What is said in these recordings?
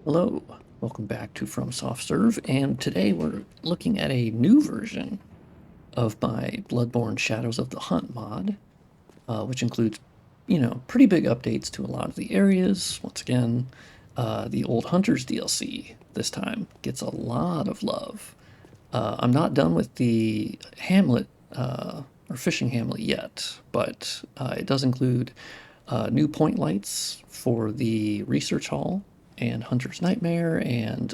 Hello, welcome back to From Soft Serve, and today we're looking at a new version of my Bloodborne Shadows of the Hunt mod, which includes, pretty big updates to a lot of the areas. Once again, the Old Hunters DLC this time gets a lot of love. I'm not done with the hamlet, or fishing hamlet yet, but it does include new point lights for the research hall and Hunter's Nightmare, and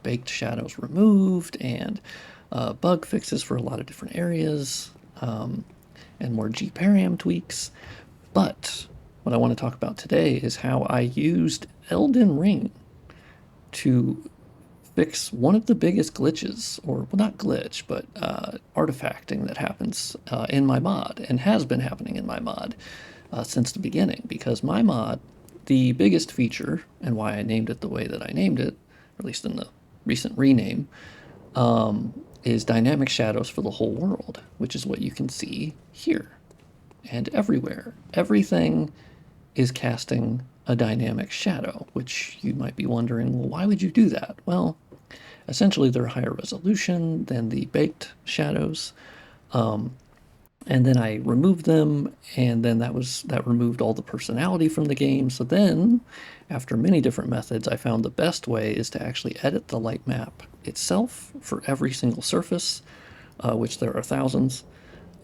baked shadows removed, and bug fixes for a lot of different areas, and more gparam tweaks. But what I want to talk about today is how I used Elden Ring to fix one of the biggest glitches, or well, not glitch, but artifacting that happens in my mod, and has been happening in my mod since the beginning. Because my mod, the biggest feature, and why I named it the way that I named it, or at least in the recent rename, is dynamic shadows for the whole world, which is what you can see here and everywhere. Everything is casting a dynamic shadow, which you might be wondering, well, why would you do that? Well, essentially they're higher resolution than the baked shadows. And then I removed them, and then that removed all the personality from the game. So then, after many different methods, I found the best way is to actually edit the light map itself for every single surface, which there are thousands,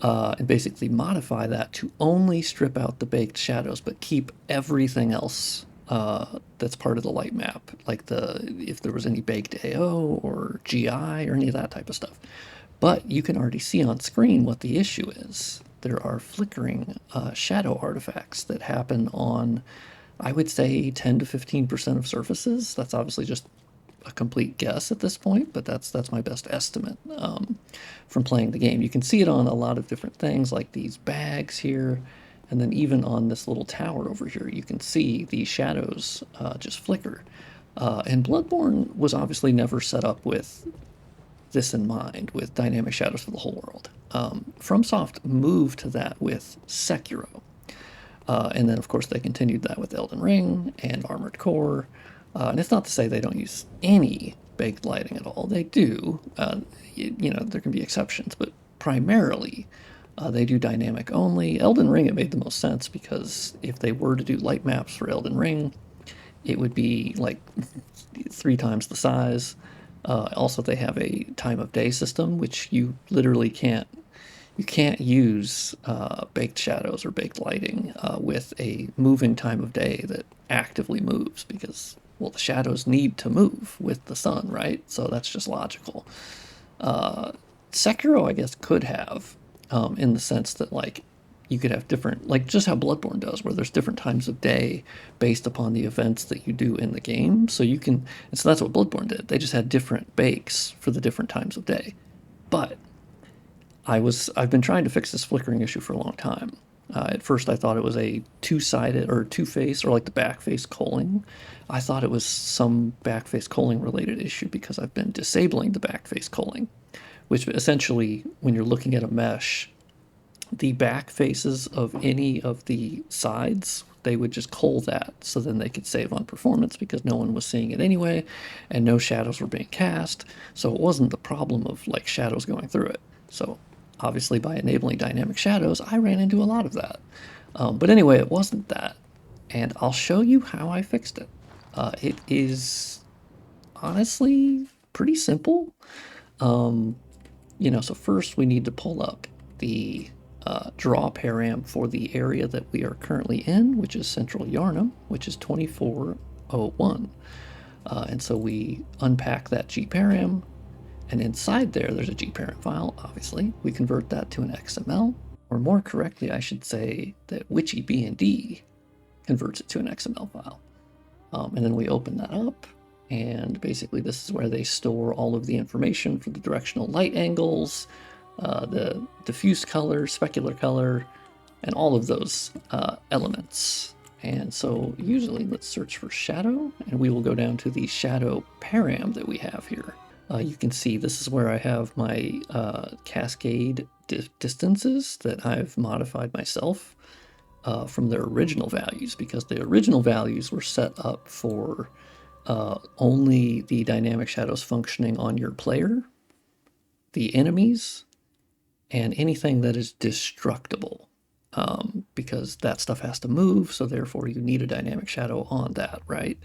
and basically modify that to only strip out the baked shadows, but keep everything else that's part of the light map, like if there was any baked AO or GI or any of that type of stuff. But you can already see on screen what the issue is. There are flickering shadow artifacts that happen on, I would say, 10 to 15% of surfaces. That's obviously just a complete guess at this point, but that's my best estimate from playing the game. You can see it on a lot of different things, like these bags here, and then even on this little tower over here, you can see the shadows just flicker. And Bloodborne was obviously never set up with this in mind, with dynamic shadows for the whole world. FromSoft moved to that with Sekiro. And then, of course, they continued that with Elden Ring and Armored Core. And it's not to say they don't use any baked lighting at all. They do. There can be exceptions, but primarily they do dynamic only. Elden Ring, it made the most sense because if they were to do light maps for Elden Ring, it would be like 3 times the size. Also, they have a time of day system, which you literally can't use baked shadows or baked lighting with a moving time of day that actively moves, because, well, the shadows need to move with the sun, right? So that's just logical. Sekiro, I guess, could have, in the sense that, like, you could have different, like just how Bloodborne does, where there's different times of day based upon the events that you do in the game. So you can, and so that's what Bloodborne did. They just had different bakes for the different times of day. But I've been trying to fix this flickering issue for a long time. At first, I thought it was a two-sided or two-face, or like the back-face culling. I thought it was some back-face culling related issue because I've been disabling the back-face culling, which essentially, when you're looking at a mesh, the back faces of any of the sides, they would just cull that, so then they could save on performance because no one was seeing it anyway, and no shadows were being cast. So it wasn't the problem of like shadows going through it. So obviously, by enabling dynamic shadows, I ran into a lot of that. But anyway, it wasn't that, and I'll show you how I fixed it. It is honestly pretty simple. So first we need to pull up the draw param for the area that we are currently in, which is Central Yarnum, which is 2401. And so we unpack that gparam, and inside there's a gparam file, obviously. We convert that to an XML, or more correctly, I should say that WitchyBND converts it to an XML file. And then we open that up, and basically this is where they store all of the information for the directional light angles, the diffuse color, specular color, and all of those elements. And so usually let's search for shadow, and we will go down to the shadow param that we have here. You can see this is where I have my cascade distances that I've modified myself from their original values, because the original values were set up for only the dynamic shadows functioning on your player, the enemies, and anything that is destructible, because that stuff has to move, so therefore you need a dynamic shadow on that, right?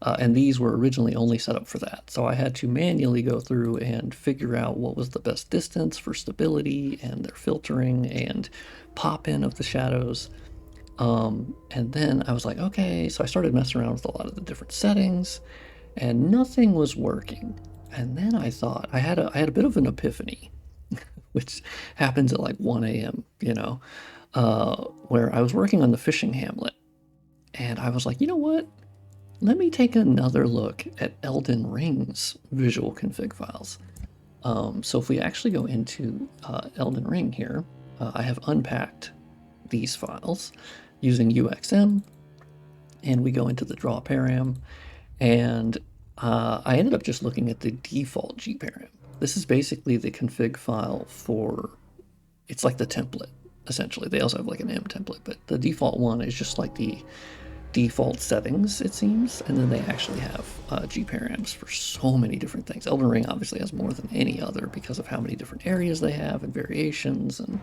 And these were originally only set up for that. So I had to manually go through and figure out what was the best distance for stability and their filtering and pop-in of the shadows. And then I was like, okay, so I started messing around with a lot of the different settings, and nothing was working. And then I thought I had a bit of an epiphany, which happens at like 1 a.m., where I was working on the fishing hamlet. And I was like, you know what? Let me take another look at Elden Ring's visual config files. So if we actually go into Elden Ring here, I have unpacked these files using UXM, and we go into the draw param, and I ended up just looking at the default gparam. This is basically the config file for, it's like the template, essentially. They also have like an M template, but the default one is just like the default settings, it seems, and then they actually have gparams for so many different things. Elden Ring obviously has more than any other because of how many different areas they have and variations and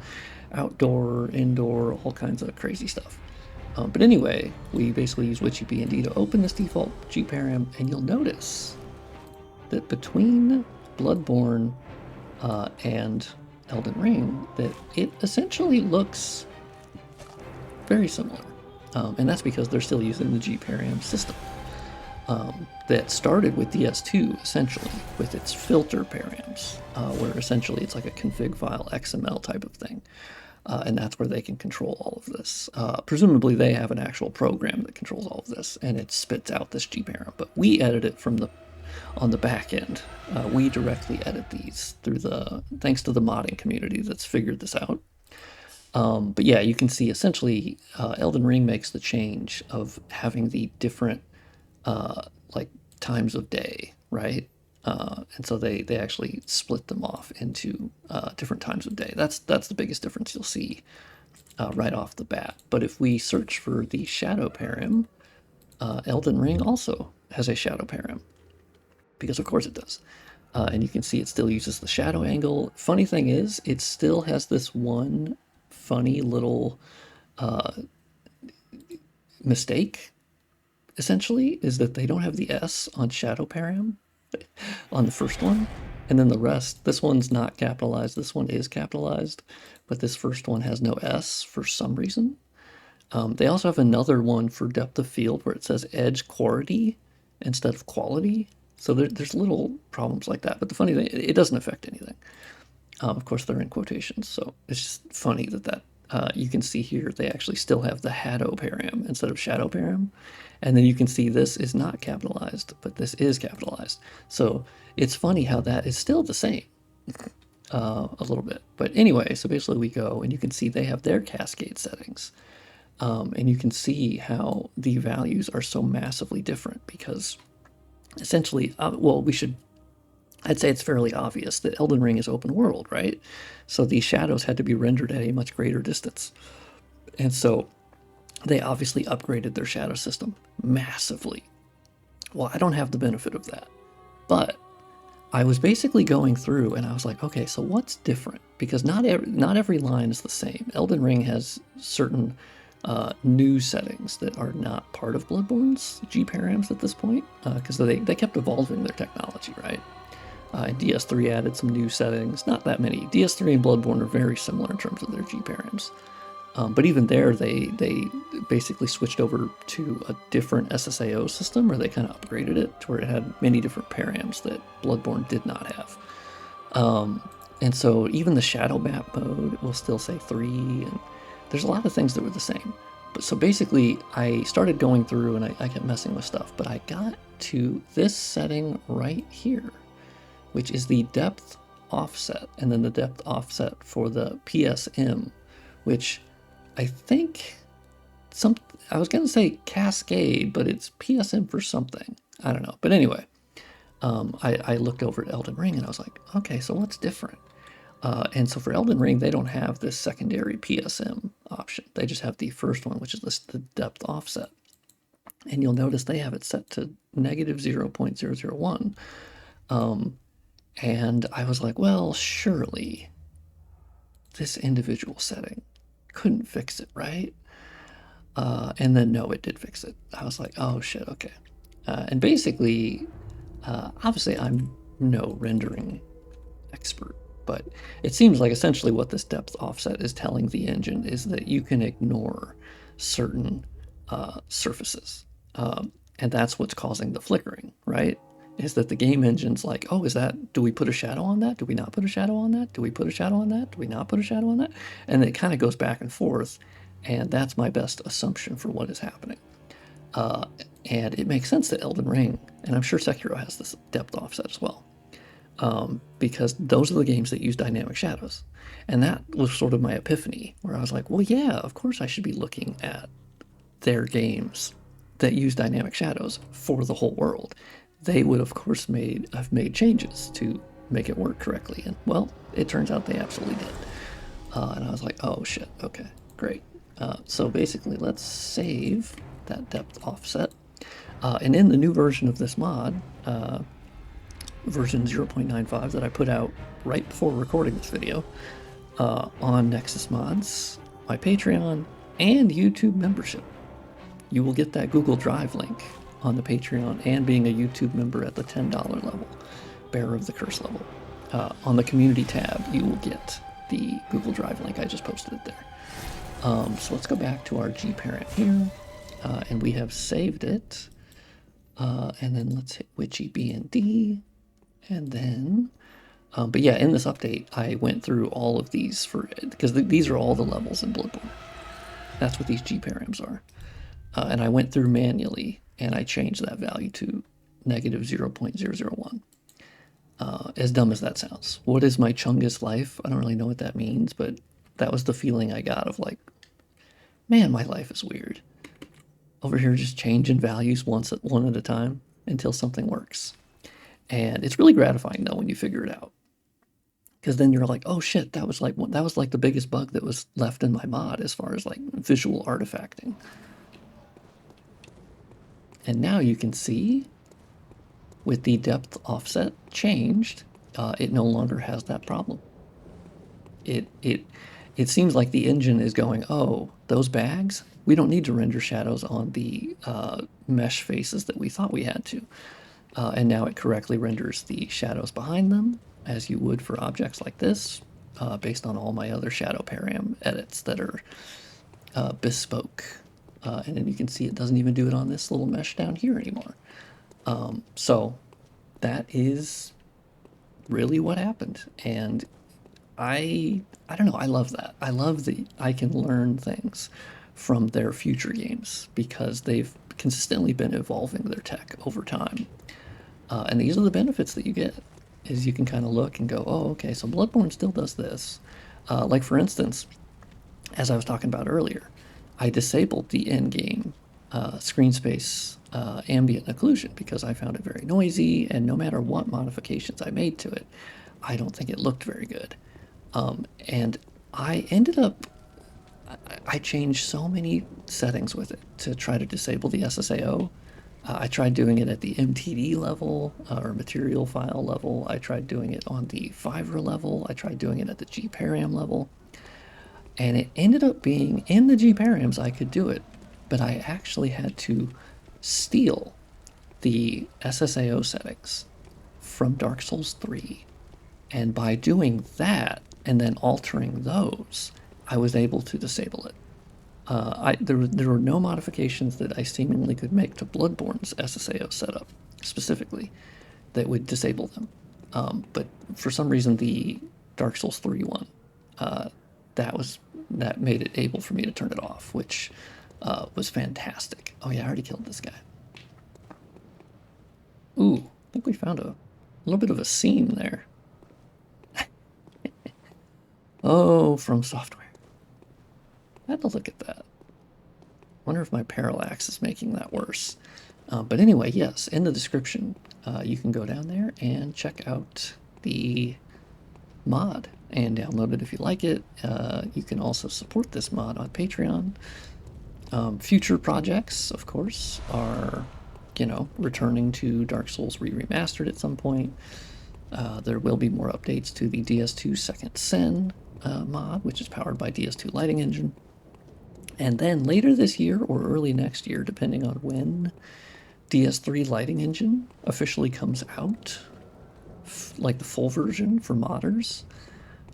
outdoor, indoor, all kinds of crazy stuff. But anyway, we basically use witchyBND to open this default gparam, and you'll notice that between Bloodborne and Elden Ring, that it essentially looks very similar. And that's because they're still using the gparam system that started with DS2, essentially, with its filter params, where essentially it's like a config file XML type of thing. And that's where they can control all of this. Presumably they have an actual program that controls all of this, and it spits out this gparam. But we edit it on the back end. We directly edit these through thanks to the modding community that's figured this out. But yeah, you can see essentially Elden Ring makes the change of having the different like times of day, right? And so they actually split them off into different times of day. That's the biggest difference you'll see right off the bat. But if we search for the shadow param, Elden Ring also has a shadow param, because of course it does. And you can see it still uses the shadow angle. Funny thing is, it still has this one funny little mistake, essentially, is that they don't have the S on shadow param on the first one, and then the rest, this one's not capitalized, this one is capitalized, but this first one has no S for some reason. They also have another one for depth of field where it says edge quality instead of quality, so there's little problems like that, but the funny thing, it doesn't affect anything. Of course, they're in quotations, so it's just funny that you can see here they actually still have the Haddo param instead of shadow param. And then you can see this is not capitalized, but this is capitalized. So it's funny how that is still the same a little bit. But anyway, so basically we go and you can see they have their cascade settings. And you can see how the values are so massively different because essentially, well, I'd say it's fairly obvious that Elden Ring is open world, right? So these shadows had to be rendered at a much greater distance. And so they obviously upgraded their shadow system massively. Well, I don't have the benefit of that. But I was basically going through and I was like, okay, so what's different? Because not every line is the same. Elden Ring has certain new settings that are not part of Bloodborne's gparams at this point, because they kept evolving their technology, right? DS3 added some new settings, not that many. DS3 and Bloodborne are very similar in terms of their gparams. But even there, they basically switched over to a different SSAO system, or they kind of upgraded it to where it had many different params that Bloodborne did not have. And so even the shadow map mode will still say 3, and there's a lot of things that were the same. But so basically, I started going through and I kept messing with stuff, but I got to this setting right here, which is the depth offset, and then the depth offset for the PSM, which I think I was going to say cascade, but it's PSM for something. I don't know. But anyway, I looked over at Elden Ring and I was like, okay, so what's different? And so for Elden Ring, they don't have this secondary PSM option. They just have the first one, which is the depth offset. And you'll notice they have it set to negative 0.001. And I was like, well, surely this individual setting couldn't fix it, right? And then no, it did fix it. I was like, oh shit, okay. And basically, obviously I'm no rendering expert, but it seems like essentially what this depth offset is telling the engine is that you can ignore certain surfaces. And that's what's causing the flickering, right? Is that the game engine's like, oh, do we put a shadow on that? Do we not put a shadow on that? Do we put a shadow on that? Do we not put a shadow on that? And it kind of goes back and forth. And that's my best assumption for what is happening. And it makes sense that Elden Ring, and I'm sure Sekiro has this depth offset as well, because those are the games that use dynamic shadows. And that was sort of my epiphany, where I was like, well, yeah, of course I should be looking at their games that use dynamic shadows for the whole world. They would, of course, have made changes to make it work correctly. And, well, it turns out they absolutely did. And I was like, oh, shit, okay, great. So basically, let's save that depth offset. And in the new version of this mod, version 0.95 that I put out right before recording this video, on Nexus Mods, my Patreon, and YouTube membership, you will get that Google Drive link on the Patreon and being a YouTube member at the $10 level, Bearer of the Curse level. On the community tab, you will get the Google Drive link. I just posted it there. So let's go back to our gparam here, and we have saved it. And then let's hit Witchy B and D, and then, but yeah, in this update, I went through all of these because these are all the levels in Bloodborne. That's what these gparams are. And I went through manually, and I changed that value to negative 0.001. As dumb as that sounds. What is my Chungus life? I don't really know what that means, but that was the feeling I got of like, man, my life is weird. Over here just changing values one at a time until something works. And it's really gratifying though when you figure it out. Because then you're like, oh shit, that was like the biggest bug that was left in my mod as far as like visual artifacting. And now you can see with the depth offset changed, it no longer has that problem. It seems like the engine is going, oh, those bags, we don't need to render shadows on the mesh faces that we thought we had to. And now it correctly renders the shadows behind them, as you would for objects like this, based on all my other shadow param edits that are bespoke. And then you can see it doesn't even do it on this little mesh down here anymore. So that is really what happened. And I don't know, I love that. I love that I can learn things from their future games because they've consistently been evolving their tech over time. And these are the benefits that you get, is you can kind of look and go, oh, okay, so Bloodborne still does this. Like for instance, as I was talking about earlier, I disabled the in-game screen space ambient occlusion because I found it very noisy, and no matter what modifications I made to it, I don't think it looked very good. And I ended up, I changed so many settings with it to try to disable the SSAO. I tried doing it at the MTD level, or material file level. I tried doing it on the Fiverr level. I tried doing it at the gparam level. And it ended up being, in the gparams I could do it, but I actually had to steal the SSAO settings from Dark Souls 3. And by doing that, and then altering those, I was able to disable it. There were no modifications that I seemingly could make to Bloodborne's SSAO setup, specifically, that would disable them. But for some reason, the Dark Souls 3 one, that made it able for me to turn it off, which was fantastic. Oh yeah, I already killed this guy. Ooh, I think we found a little bit of a seam there. Oh, From Software. I had to look at that. Wonder if my parallax is making that worse. But anyway, yes, in the description, you can go down there and check out the mod and download it if you like it. You can also support this mod on Patreon. Future projects, of course, are, returning to Dark Souls Remastered at some point. There will be more updates to the DS2 Second Sin mod, which is powered by DS2 Lighting Engine. And then later this year or early next year, depending on when DS3 Lighting Engine officially comes out, like the full version for modders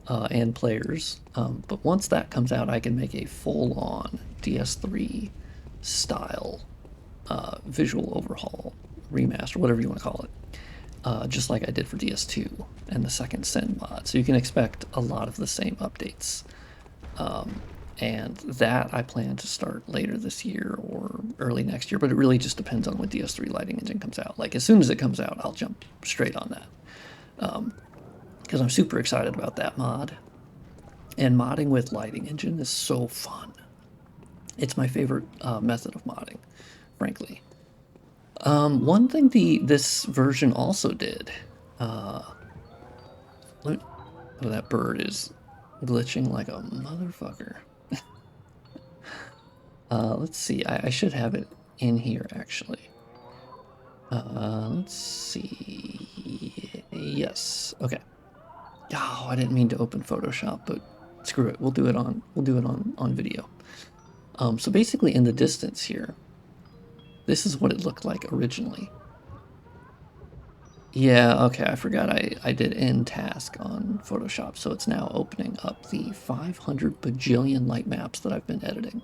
and players. But once that comes out, I can make a full-on DS3 style visual overhaul, remaster, whatever you want to call it, just like I did for DS2 and the Second Sin mod. So you can expect a lot of the same updates. And that I plan to start later this year or early next year, but it really just depends on when DS3 Lighting Engine comes out. Like, as soon as it comes out, I'll jump straight on that. Because I'm super excited about that mod. And modding with Lighting Engine is so fun. It's my favorite method of modding, frankly. One thing this version also did, that bird is glitching like a motherfucker. Let's see, I should have it in here, actually. Let's see, yes, okay. Oh, I didn't mean to open Photoshop, but screw it, we'll do it on video. So basically in the distance here, this is what it looked like originally. Yeah, okay, I forgot I did end task on Photoshop, so it's now opening up the 500 bajillion light maps that I've been editing.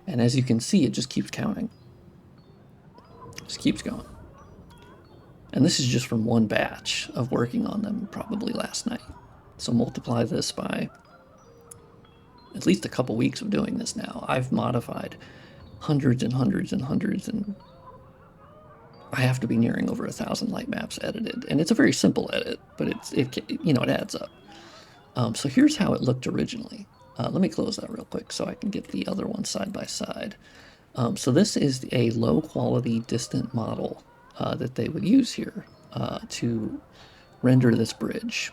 And as you can see, it just keeps counting. Just keeps going. And this is just from one batch of working on them probably last night. So multiply this by at least a couple weeks of doing this now. I've modified hundreds and hundreds and hundreds, and I have to be nearing over 1,000 light maps edited. And it's a very simple edit, but it adds up. So here's how it looked originally. Let me close that real quick so I can get the other one side by side. So this is a low quality distant model that they would use here to render this bridge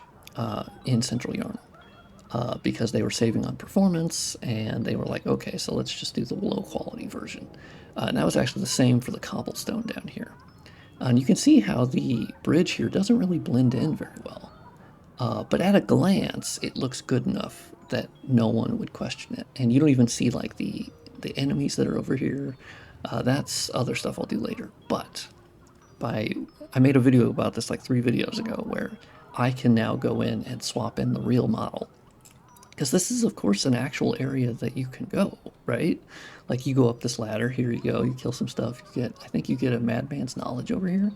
in Central Yharnam because they were saving on performance, and they were like, okay, so let's just do the low quality version. And that was actually the same for the cobblestone down here. And you can see how the bridge here doesn't really blend in very well. But at a glance, it looks good enough that no one would question it. And you don't even see like the enemies that are over here. That's other stuff I'll do later. But I made a video about this like 3 videos ago where I can now go in and swap in the real model. Because this is, of course, an actual area that you can go, right? Like, you go up this ladder, here you go, you kill some stuff, I think you get a madman's knowledge over here.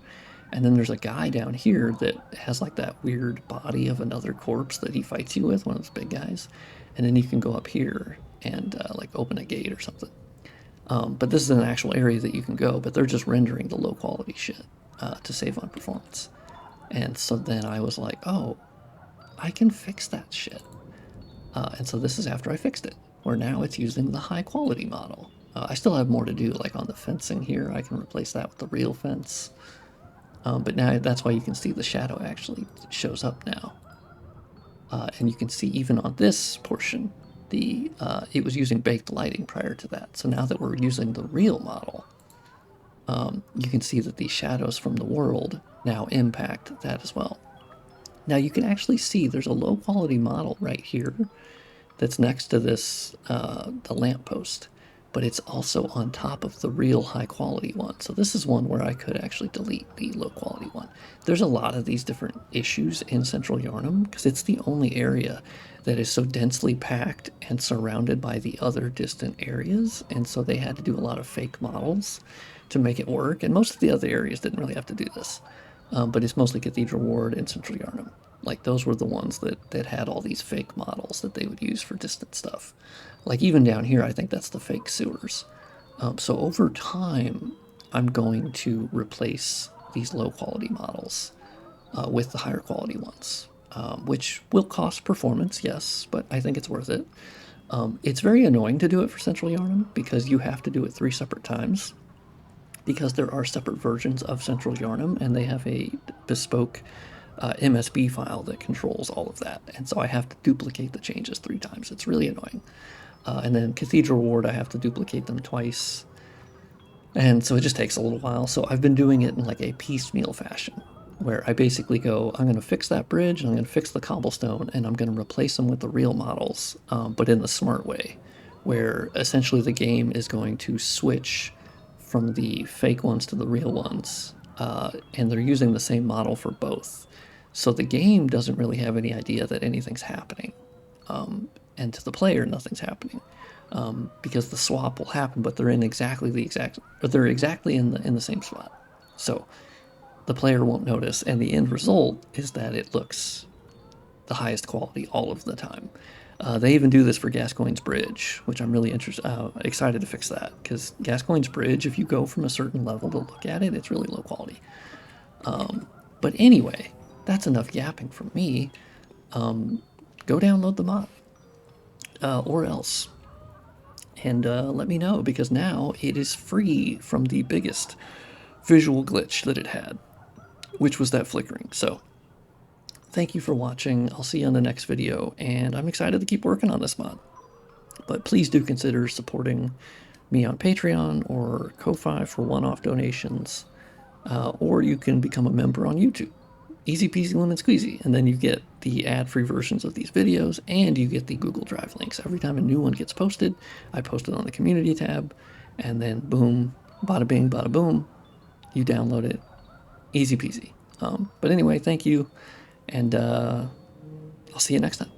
And then there's a guy down here that has like that weird body of another corpse that he fights you with, one of those big guys. And then you can go up here and like open a gate or something. But this is an actual area that you can go, but they're just rendering the low quality shit to save on performance. And so then I was like, oh, I can fix that shit. And so this is after I fixed it, where now it's using the high quality model. I still have more to do, like on the fencing here. I can replace that with the real fence. But now that's why you can see the shadow actually shows up now. And you can see even on this portion, it was using baked lighting prior to that. So now that we're using the real model, you can see that the shadows from the world now impact that as well. Now you can actually see there's a low quality model right here that's next to this, the lamppost, but it's also on top of the real high quality one. So this is one where I could actually delete the low quality one. There's a lot of these different issues in Central Yharnam because it's the only area that is so densely packed and surrounded by the other distant areas. And so they had to do a lot of fake models to make it work. And most of the other areas didn't really have to do this. But it's mostly Cathedral Ward and Central Yharnam. Like, those were the ones that had all these fake models that they would use for distant stuff. Like, even down here, I think that's the fake sewers. So over time, I'm going to replace these low-quality models with the higher quality ones, which will cost performance, yes, but I think it's worth it. It's very annoying to do it for Central Yharnam because you have to do it 3 separate times, because there are separate versions of Central Yharnam, and they have a bespoke MSB file that controls all of that. And so I have to duplicate the changes 3 times. It's really annoying. And then Cathedral Ward, I have to duplicate them twice. And so it just takes a little while. So I've been doing it in like a piecemeal fashion, where I basically go, I'm going to fix that bridge, and I'm going to fix the cobblestone, and I'm going to replace them with the real models, but in the smart way, where essentially the game is going to switch from the fake ones to the real ones, and they're using the same model for both. So the game doesn't really have any idea that anything's happening, and to the player, nothing's happening. Because the swap will happen, but they're in exactly they're exactly in the same spot. So the player won't notice, and the end result is that it looks the highest quality all of the time. They even do this for Gascoigne's Bridge, which I'm really excited to fix that, because Gascoigne's Bridge, if you go from a certain level to look at it, it's really low quality. But anyway, that's enough yapping from me. Go download the mod, or else. And let me know, because now it is free from the biggest visual glitch that it had, which was that flickering. So thank you for watching. I'll see you on the next video, and I'm excited to keep working on this mod. But please do consider supporting me on Patreon or Ko-Fi for one-off donations, or you can become a member on YouTube. Easy peasy lemon squeezy, and then you get the ad-free versions of these videos, and you get the Google Drive links. Every time a new one gets posted, I post it on the community tab, and then boom, bada bing, bada boom, you download it. Easy peasy. But anyway, thank you, and I'll see you next time.